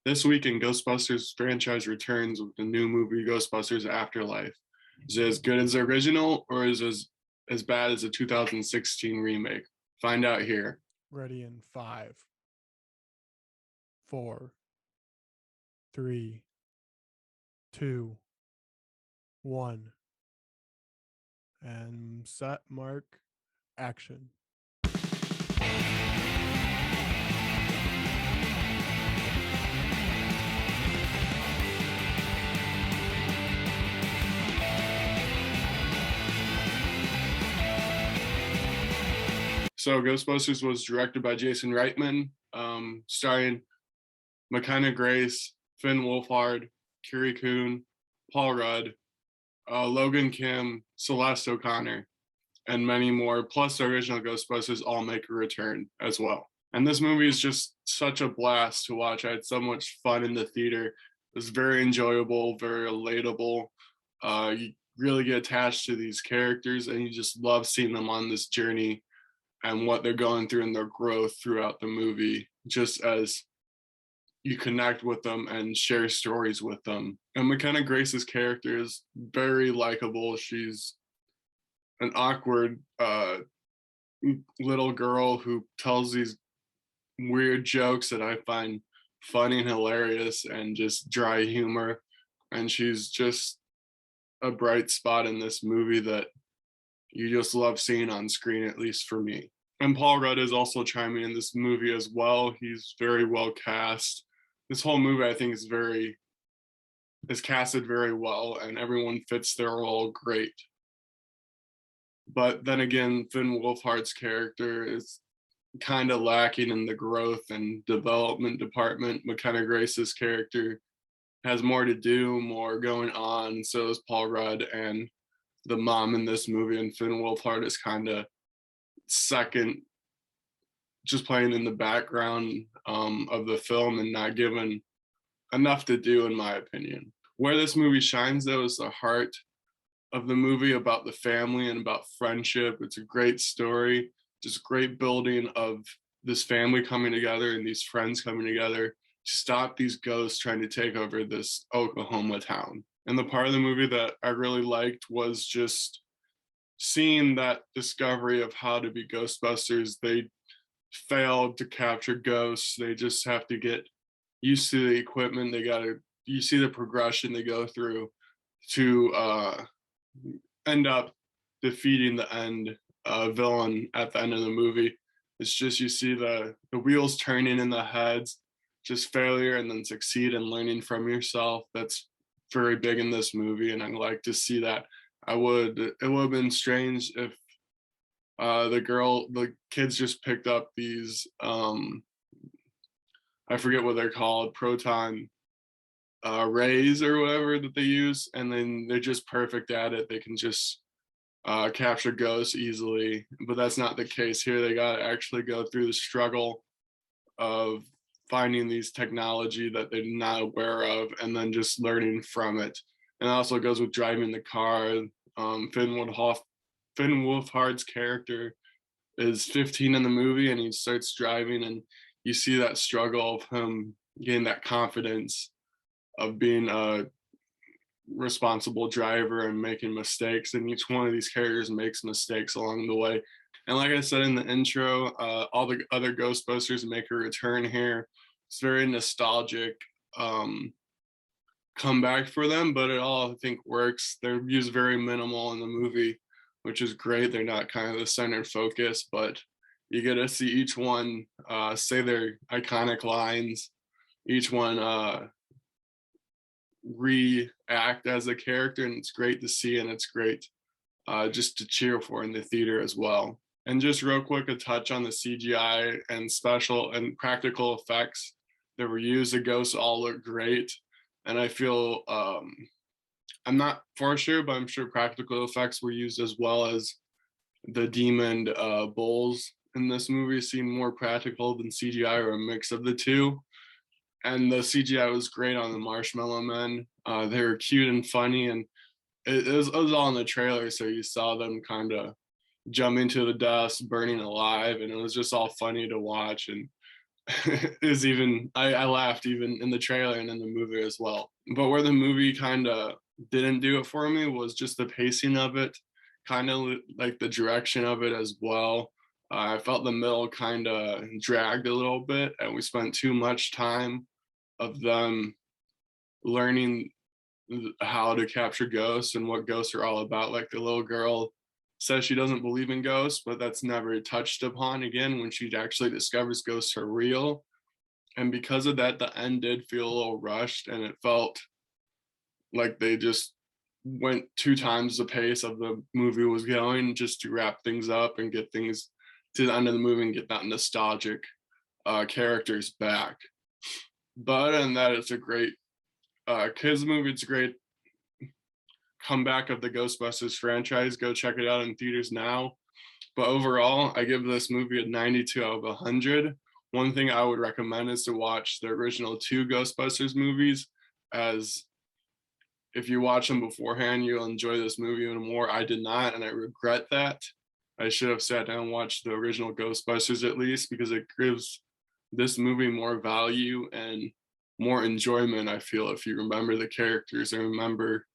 This week in Ghostbusters franchise returns with the new movie Ghostbusters Afterlife. Is it as good as the original or is it as bad as the 2016 remake? Find out here. Ready in five, four, three, two, one, and set, mark, action. So Ghostbusters was directed by Jason Reitman, starring Mckenna Grace, Finn Wolfhard, Carrie Coon, Paul Rudd, Logan Kim, Celeste O'Connor, and many more. Plus, the original Ghostbusters all make a return as well. And this movie is just such a blast to watch. I had so much fun in the theater. It was very enjoyable, very relatable. You really get attached to these characters, and you just love seeing them on this journey and what they're going through and their growth throughout the movie, just as you connect with them and share stories with them. And McKenna Grace's character is very likable. She's an awkward little girl who tells these weird jokes that I find funny and hilarious and just dry humor. And she's just a bright spot in this movie that you just love seeing on screen, at least for me. And Paul Rudd is also chiming in this movie as well. He's very well cast. This whole movie, I think, is casted very well, and everyone fits their role great. But then again, Finn Wolfhard's character is kind of lacking in the growth and development department. McKenna Grace's character has more to do, more going on. So is Paul Rudd and the mom in this movie, and Finn Wolfhard is kind of second, just playing in the background of the film and not given enough to do, in my opinion. Where this movie shines, though, is the heart of the movie about the family and about friendship. It's a great story, just great building of this family coming together and these friends coming together to stop these ghosts trying to take over this Oklahoma town. And the part of the movie that I really liked was just seeing that discovery of how to be Ghostbusters. They failed to capture ghosts. They just have to get used to the equipment. You see the progression they go through to end up defeating the end villain at the end of the movie. It's just you see the wheels turning in the heads, just failure and then succeed and learning from yourself. That's very big in this movie, and I like to see that. It would have been strange if the kids just picked up these I forget what they're called, proton rays or whatever that they use, and then they're just perfect at it. They can just capture ghosts easily, but that's not the case here. They got to actually go through the struggle of finding these technology that they're not aware of and then just learning from it. And it also goes with driving the car. Finn Wolfhard's character is 15 in the movie, and he starts driving, and you see that struggle of him getting that confidence of being a responsible driver and making mistakes. And each one of these characters makes mistakes along the way. And like I said in the intro, all the other Ghostbusters make a return here. It's very nostalgic comeback for them, but it all, I think, works. They're used very minimal in the movie, which is great. They're not kind of the center focus, but you get to see each one say their iconic lines, each one react as a character, and it's great to see, and it's great just to cheer for in the theater as well. And just real quick, a touch on the CGI and special and practical effects that were used. The ghosts all look great, and I feel I'm not for sure, but I'm sure practical effects were used as well, as the demon bulls in this movie seem more practical than CGI, or a mix of the two. And the CGI was great on the Marshmallow Men. They were cute and funny, and it was all in the trailer, so you saw them kind of jumping to the dust, burning alive, and it was just all funny to watch. And is even I laughed even in the trailer and in the movie as well. But where the movie kind of didn't do it for me was just the pacing of it, kind of like the direction of it as well. I felt the middle kind of dragged a little bit, and we spent too much time of them learning how to capture ghosts and what ghosts are all about. Like the little girl says she doesn't believe in ghosts, but that's never touched upon again when she actually discovers ghosts are real. And because of that, the end did feel a little rushed, and it felt like they just went 2 times the pace of the movie was going just to wrap things up and get things to the end of the movie and get that nostalgic characters back. But other than that, it's a great kids movie. It's a great comeback of the Ghostbusters franchise. Go check it out in theaters now. But overall, I give this movie a 92 out of 100. One thing I would recommend is to watch the original 2 Ghostbusters movies, as if you watch them beforehand, you'll enjoy this movie even more. I did not, and I regret that. I should have sat down and watched the original Ghostbusters at least, because it gives this movie more value and more enjoyment, I feel, if you remember the characters and remember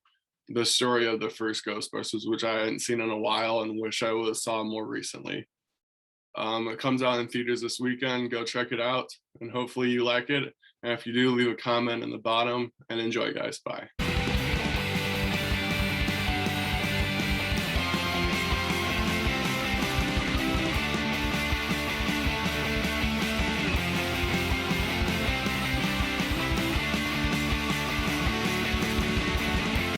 the story of the first Ghostbusters, which I hadn't seen in a while and wish I would have saw more recently. It comes out in theaters this weekend. Go check it out, and hopefully you like it. And if you do, leave a comment in the bottom, and enjoy, guys. Bye.